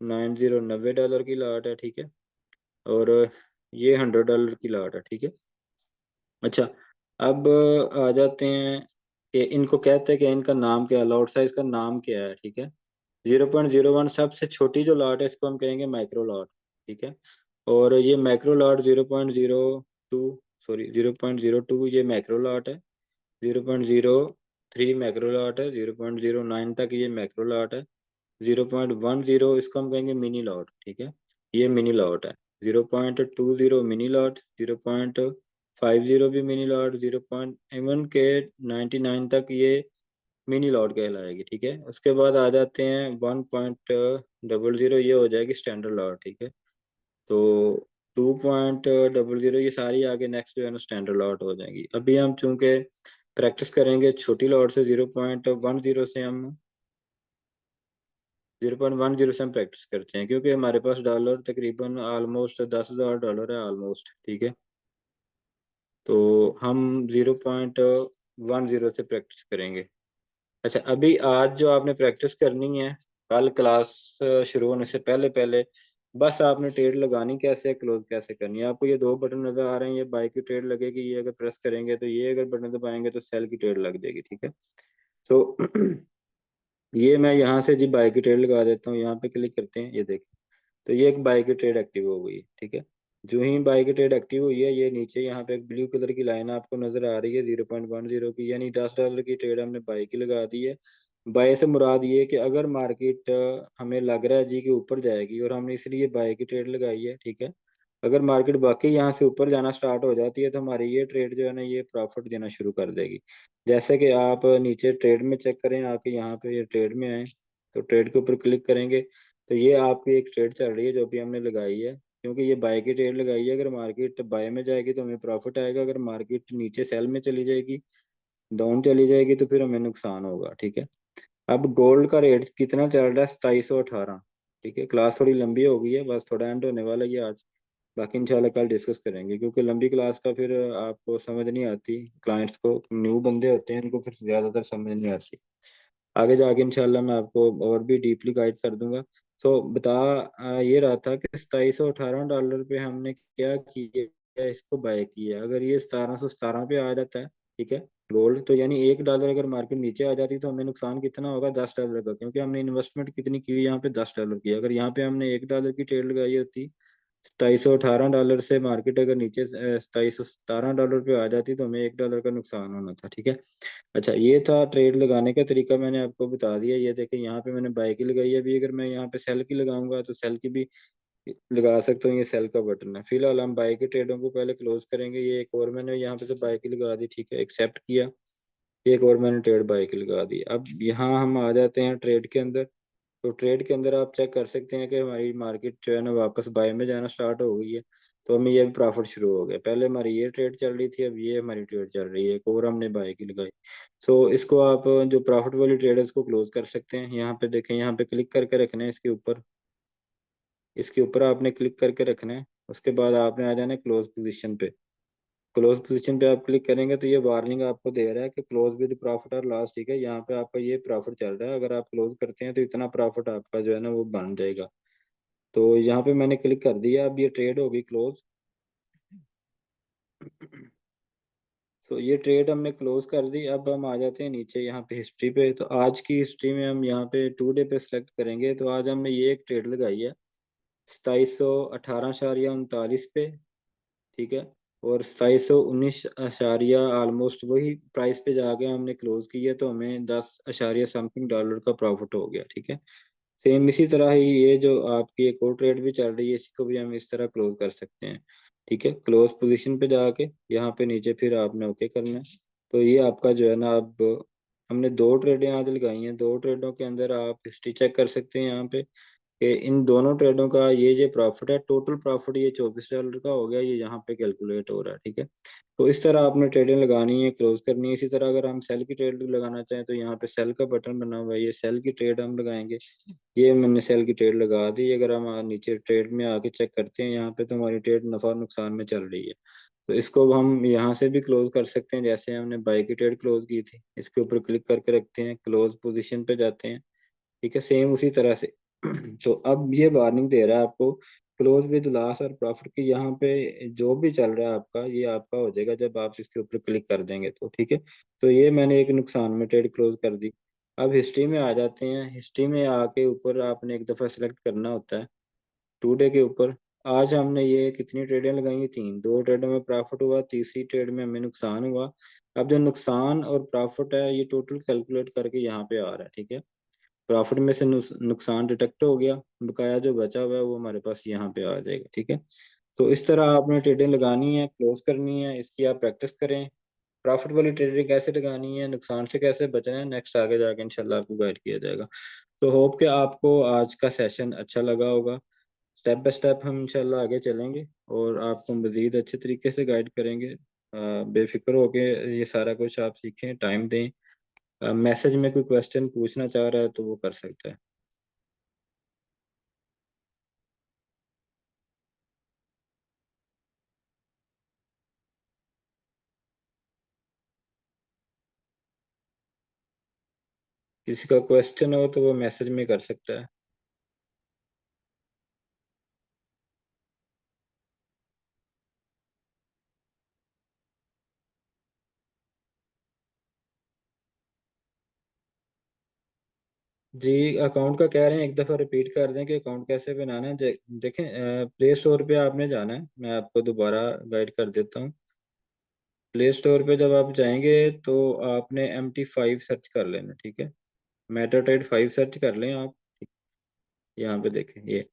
$90 की लाट है, ठीक है। और ये $100 की लाट है, ठीक है। अच्छा, अब आ जाते हैं कि इनको कहते हैं कि इनका नाम क्या है, लॉट साइज का नाम क्या है, ठीक है। 0.01 सबसे छोटी जो लॉट है इसको हम कहेंगे माइक्रो लॉट, ठीक है। और ये माइक्रो लॉट 0.02, सॉरी 0.02 ये मैक्रो लॉट है। 0.03 मैक्रो लॉट है। 0.09 तक ये मैक्रो लॉट है। 0.10 इसको हम कहेंगे मिनी लॉट, ठीक है। ये मिनी लॉट है। 0.20 मिनी लॉट। 0.50 भी मिनी लॉट। 0.1 के 99 तक ये मिनी लॉट कहलाएगी, ठीक है। उसके बाद आ जाते हैं 1.00, ये हो जाएगी स्टैंडर्ड लॉट, ठीक है। तो 2.00 ये सारी आगे नेक्स्ट जो है ना स्टैंडर्ड लॉट हो जाएंगी। अभी हम चूंकि प्रैक्टिस करेंगे छोटी लॉट से, 0.10 से हम 0.10 से हम प्रैक्टिस करते हैं, क्योंकि हमारे पास डॉलर तकरीबन ऑलमोस्ट $10,000 है ऑलमोस्ट, ठीक है। तो हम 0.10 से प्रैक्टिस करेंगे। अच्छा, अभी आज जो आपने प्रैक्टिस करनी है, कल क्लास शुरू होने से पहले पहले बस आपने ट्रेड लगानी कैसे है, क्लोज कैसे करनी है। आपको ये दो बटन नजर आ रहे हैं, ये बाई की ट्रेड लगेगी। ये अगर प्रेस करेंगे तो ये अगर बटन दबाएंगे तो सेल की ट्रेड लग जाएगी, ठीक है। तो ये मैं यहाँ से जी बाई की ट्रेड लगा देता हूँ। यहाँ पे क्लिक करते हैं, ये देखिए। तो ये एक बाई की ट्रेड एक्टिव हो गई, ठीक है। जो ही बाई की ट्रेड एक्टिव हुई है, ये नीचे यहाँ पे एक ब्लू कलर की लाइन आपको नजर आ रही है 0.10 की, यानी $10 की ट्रेड हमने बाई की लगा दी है। बाय से मुराद ये है कि अगर मार्केट हमें लग रहा है जी कि ऊपर जाएगी और हमने इसलिए बाय की ट्रेड लगाई है, ठीक है। अगर मार्केट बाकी यहाँ से ऊपर जाना स्टार्ट हो जाती है तो हमारी ये ट्रेड जो है ना ये प्रॉफिट देना शुरू कर देगी। जैसे कि आप नीचे ट्रेड में चेक करें, आके यहाँ पे ये ट्रेड में आए तो ट्रेड के ऊपर क्लिक करेंगे तो ये आपकी एक ट्रेड चल रही है जो भी हमने लगाई है। क्योंकि ये बाय की ट्रेड लगाई है, अगर मार्केट बाय में जाएगी तो हमें प्रॉफिट आएगा। अगर मार्केट नीचे सेल में चली जाएगी, डाउन चली जाएगी, तो फिर हमें नुकसान होगा, ठीक है। अब गोल्ड का रेट कितना चल रहा है, 2718, ठीक है। क्लास थोड़ी लंबी हो गई है, बस थोड़ा एंड होने वाला है ये आज। बाकी इंशाल्लाह कल डिस्कस करेंगे, क्योंकि लंबी क्लास का फिर आपको समझ नहीं आती। क्लाइंट्स को, न्यू बंदे होते हैं, उनको फिर ज्यादातर समझ नहीं आती। आगे जाके इंशाल्लाह मैं आपको और भी डीपली गाइड कर दूंगा। सो बता ये रहा था कि $2718 पे हमने क्या किया इसको बाय किया, अगर ये 1717 पे आ जाता है, ठीक है, गोल्ड, तो यानी $1 अगर मार्केट नीचे आ जाती तो हमें नुकसान कितना होगा, $10 का, क्योंकि हमने इन्वेस्टमेंट कितनी की हुई यहाँ पे, $10 की। अगर यहाँ पे हमने $1 की ट्रेड लगाई होती, $2718 से मार्केट अगर नीचे $2717 पे आ जाती तो हमें $1 का नुकसान होना था, ठीक है। अच्छा, ये था ट्रेड लगाने का तरीका, मैंने आपको बता दिया। ये देखें, यहाँ पे मैंने बाय की लगाई है, अभी अगर मैं यहाँ पे सेल की लगाऊंगा तो सेल की भी लगा सकता हूँ, ये सेल का बटन है। फिलहाल हम बाय की ट्रेडों को पहले क्लोज करेंगे। ये एक और मैंने यहाँ पे से बाय की लगा दी, ठीक है, एक्सेप्ट किया। एक और मैंने ट्रेड बाय की लगा दी। अब यहाँ हम आ जाते हैं ट्रेड के अंदर। तो ट्रेड के अंदर आप चेक कर सकते हैं कि हमारी मार्केट जो है ना वापस बाय में जाना स्टार्ट हो गई है। तो हमें ये भी प्रॉफिट शुरू हो गया। पहले हमारी ये ट्रेड चल रही थी, अब ये हमारी ट्रेड चल रही है, एक और हमने बाय की लगाई। सो इसको आप जो प्रॉफिट वाली ट्रेड है इसको क्लोज कर सकते हैं। यहाँ पे देखें, यहाँ पे क्लिक करके रखना है इसके ऊपर। इसके ऊपर आपने क्लिक करके रखना है। उसके बाद आपने आ जाना है क्लोज पोजीशन पे। क्लोज पोजीशन पे आप क्लिक करेंगे तो ये वार्निंग आपको दे रहा है कि क्लोज विद प्रॉफिट और लॉस, ठीक है। यहाँ पे आपका ये प्रॉफिट चल रहा है, अगर आप क्लोज करते हैं तो इतना प्रॉफिट आपका जो है ना वो बन जाएगा। तो यहाँ पे मैंने क्लिक कर दिया, अब ये ट्रेड होगी क्लोज। तो ये ट्रेड हमने क्लोज कर दी। अब हम आ जाते हैं नीचे यहाँ पे हिस्ट्री पे। तो आज की हिस्ट्री में हम यहाँ पे 2 डे पे सिलेक्ट करेंगे। तो आज हमने ये एक ट्रेड लगाई है 2718.39 पे, ठीक है। और 2719 ऑलमोस्ट वही प्राइस पे जाके हमने क्लोज की है, तो हमें 10 समथिंग डॉलर का प्रॉफिट हो गया, ठीक है। सेम इसी तरह ही ये जो आपकी एक और ट्रेड भी चल रही है, इसको भी हम इस तरह क्लोज कर सकते हैं, ठीक है। क्लोज पोजीशन पे जाके यहाँ पे नीचे फिर आपने ओके करना है। तो ये आपका जो है ना, अब हमने 2 ट्रेडें आज लगाई हैं। 2 ट्रेडों के अंदर आप हिस्ट्री चेक कर सकते हैं यहाँ पे कि इन दोनों ट्रेडों का ये जो प्रॉफिट है, टोटल प्रॉफिट ये $24 का हो गया, ये यहाँ पे कैलकुलेट हो रहा है, ठीक है। तो इस तरह आपने ट्रेडिंग लगानी है, क्लोज करनी है। इसी तरह अगर हम सेल की ट्रेड लगाना चाहें तो यहाँ पे सेल का बटन बना हुआ है, ये सेल की ट्रेड हम लगाएंगे। ये मैंने सेल की ट्रेड लगा दी। अगर हम नीचे ट्रेड में आके चेक करते हैं यहाँ पे, तो हमारी ट्रेड नफा नुकसान में चल रही है। तो इसको हम यहाँ से भी क्लोज कर सकते हैं, जैसे हमने बाई की ट्रेड क्लोज की थी। इसके ऊपर क्लिक करके रखते हैं, क्लोज पोजीशन पे जाते हैं, ठीक है, सेम उसी तरह से। तो अब ये वार्निंग दे रहा है आपको क्लोज विद लॉस और प्रॉफिट की। यहाँ पे जो भी चल रहा है आपका, ये आपका हो जाएगा जब आप इसके ऊपर क्लिक कर देंगे तो, ठीक है। तो ये मैंने एक नुकसान में ट्रेड क्लोज कर दी। अब हिस्ट्री में आ जाते हैं। हिस्ट्री में आके ऊपर आपने एक दफा सेलेक्ट करना होता है 2 डे के ऊपर। आज हमने ये कितनी ट्रेडें लगाई, 3। 2 ट्रेडों में प्रॉफिट हुआ, तीसरी ट्रेड में हमें नुकसान हुआ। अब जो नुकसान और प्रॉफिट है ये टोटल कैलकुलेट करके यहाँ पे आ रहा है, ठीक है। प्रॉफिट में से नुकसान डिटेक्ट हो गया, बकाया जो बचा हुआ है वो हमारे पास यहाँ पे आ जाएगा, ठीक है। तो इस तरह आपने ट्रेडिंग लगानी है, क्लोज करनी है, इसकी आप प्रैक्टिस करें। प्रॉफिट वाली ट्रेडिंग कैसे लगानी है, नुकसान से कैसे बचना है, नेक्स्ट आगे जाके इंशाल्लाह आपको गाइड किया जाएगा। तो होप कि आपको आज का सेशन अच्छा लगा होगा। स्टेप बाय स्टेप हम इंशाल्लाह आगे चलेंगे और आपको मज़ीद अच्छे तरीके से गाइड करेंगे। बेफिक्र होके ये सारा कुछ आप सीखें, टाइम दें। मैसेज में कोई क्वेश्चन पूछना चाह रहा है तो वो कर सकता है। किसी का क्वेश्चन हो तो वो मैसेज में कर सकता है। जी, अकाउंट का कह रहे हैं, एक दफ़ा रिपीट कर दें कि अकाउंट कैसे बनाना है। देखें, प्ले स्टोर पे आपने जाना है, मैं आपको दोबारा गाइड कर देता हूँ। प्ले स्टोर पे जब आप जाएंगे तो आपने MT5 सर्च कर लेना, ठीक है। मेटाट्रेड 5 सर्च कर लें आप। यहाँ पे देखें, ये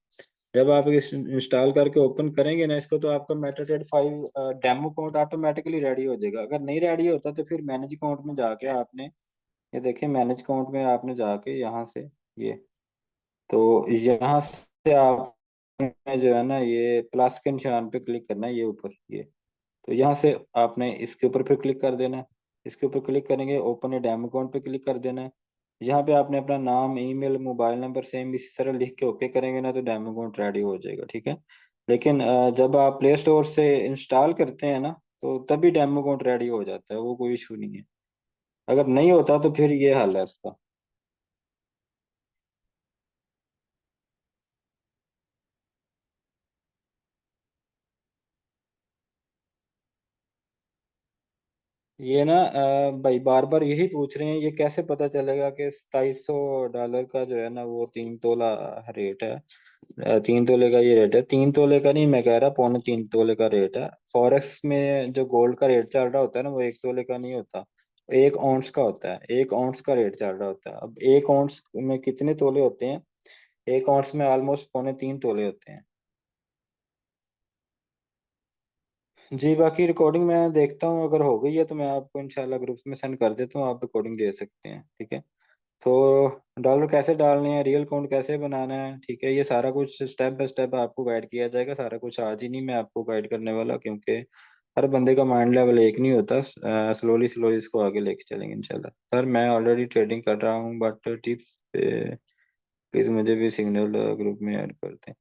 जब आप इस इंस्टॉल करके ओपन करेंगे ना इसको, तो आपका मेटाट्रेड 5 डेमो अकाउंट ऑटोमेटिकली रेडी हो जाएगा। अगर नहीं रेडी होता तो फिर मैनेज अकाउंट में जाके आपने, ये देखिए, मैनेज अकाउंट में आपने जाके यहाँ से, ये, तो यहाँ से आप जो है ना ये प्लस के निशान पे क्लिक करना है, ये ऊपर, ये। तो यहाँ से आपने इसके ऊपर फिर क्लिक कर देना है। इसके ऊपर क्लिक करेंगे, ओपन ए डेमो अकाउंट पे क्लिक कर देना है। यहाँ पे आपने अपना नाम, ईमेल, मोबाइल नंबर सेम इसी तरह लिख के ओके करेंगे ना, तो डेमो अकाउंट रेडी हो जाएगा, ठीक है। लेकिन जब आप प्ले स्टोर से इंस्टॉल करते हैं ना, तो तभी डेमो अकाउंट रेडी हो जाता है, वो कोई इशू नहीं है। अगर नहीं होता तो फिर ये हाल है उसका। ये ना भाई बार बार यही पूछ रहे हैं, ये कैसे पता चलेगा कि $2700 का जो है ना वो 3 तोला रेट है। 3 तोले का ये रेट है, 3 तोले का नहीं, मैं कह रहा 3.25 तोले का रेट है। फॉरेक्स में जो गोल्ड का रेट चल रहा होता है ना, वो 1 तोले का नहीं होता, 1 औंस का होता है। 1 औंस का रेट चल रहा होता है। अब 1 औंस में कितने तोले होते हैं? 1 औंस में ऑलमोस्ट 3.25 तोले होते हैं। जी, बाकी रिकॉर्डिंग मैं देखता हूँ, अगर हो गई है तो मैं आपको इंशाल्लाह ग्रुप में सेंड कर देता हूँ, आप रिकॉर्डिंग दे सकते हैं, ठीक है। तो डॉलर कैसे डालने हैं, रियल अकाउंट कैसे बनाना है, ठीक है, ये सारा कुछ स्टेप बाय स्टेप आपको गाइड किया जाएगा। सारा कुछ आज ही नहीं मैं आपको गाइड करने वाला, क्योंकि हर बंदे का माइंड लेवल एक नहीं होता। स्लोली स्लोली इसको आगे लेके चलेंगे इंशाल्लाह। सर मैं ऑलरेडी ट्रेडिंग कर रहा हूँ, बट टिप्स पे प्लीज़ मुझे भी सिग्नल ग्रुप में ऐड कर दें।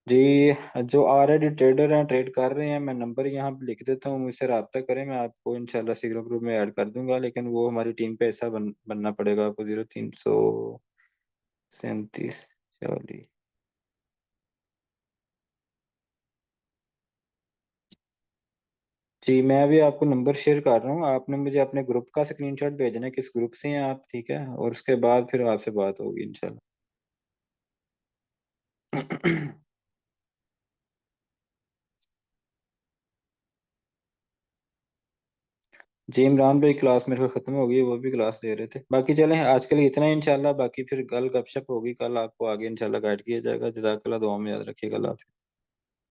जी, जो ऑलरेडी ट्रेडर हैं, ट्रेड कर रहे हैं, मैं नंबर यहाँ पे लिख देता हूँ, मुझसे रब्ता करें, मैं आपको इंशाल्लाह सिग्नल ग्रुप में ऐड कर दूंगा। लेकिन वो हमारी टीम पे ऐसा बनना पड़ेगा आपको। 0337 40। जी, मैं अभी आपको नंबर शेयर कर रहा हूँ, आपने मुझे अपने ग्रुप का स्क्रीनशॉट भेजना है, किस ग्रुप से हैं आप, ठीक है, और उसके बाद फिर आपसे बात होगी इंशाल्लाह। जी, इमरान भाई क्लास मेरे को खत्म हो गई, वो भी क्लास ले रहे थे। बाकी चलें आज के लिए इतना ही इंशाल्लाह, बाकी फिर कल गपशप होगी, कल आपको आगे इंशाल्लाह गाइड किया जाएगा। जज़ाकल्लाह, दुआ में याद रखिएगा। अल्लाह हाफ़िज़।